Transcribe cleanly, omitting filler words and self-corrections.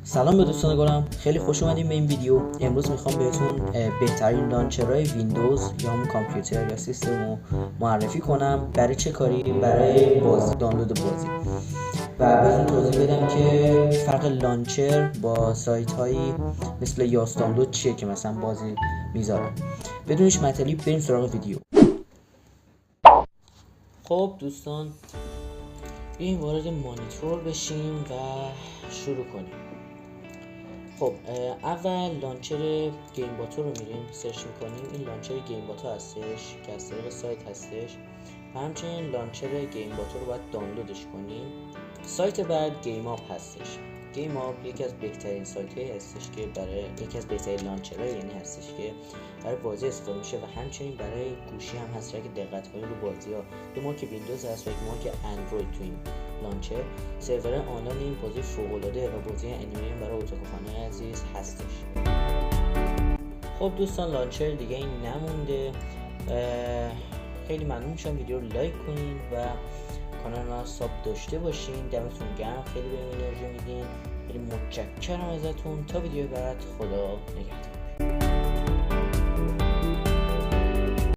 سلام به دوستان گلم، خیلی خوش اومدیم به این ویدیو. امروز میخوام بهتون بهترین لانچرهای ویندوز یا همون کامپیوتر یا سیستم رو معرفی کنم. برای چه کاری؟ برای بازی، دانلود بازی. و بهتون توضیح بدم که فرق لانچر با سایت هایی مثل یاس دانلود چیه که مثلا بازی میذارن. بدون هیچ مطلبی بریم سراغ ویدیو. خب دوستان، بیایم وارد مانیتور بشیم و شروع کنیم. خب اول لانچر گیم باتو رو میریم سرچ میکنیم. این لانچر گیم باتو هستش که از طریق سایت هستش و همچنین لانچر گیم باتو رو باید دانلودش کنیم. سایت بعد گیم آپ هستش. گیم آپ یکی از بهترین سایت هایی هستش که برای یکی از بهترین لانچرهای یعنی هستش که برای بازی استفاده میشه و همچنین برای گوشی هم هست که دقت کنید رو بازی ها. یه ما که ویندوز هست و یک ما که اندروید تو این لانچر. سرور آنلاین این بازی فوق العاده و بازی انیمه برای اتاقخانه عزیز هستش. خب دوستان، لانچر دیگه این نمونده. خیلی ممنون میشم ویدیو رو لایک کنین و کانال ما ساب داشته باشین. دمتون گرم، خیلی بهم انرژی میدین. خیلی متشکرم ازتون. تا ویدیو بعد، خدا نگهدار.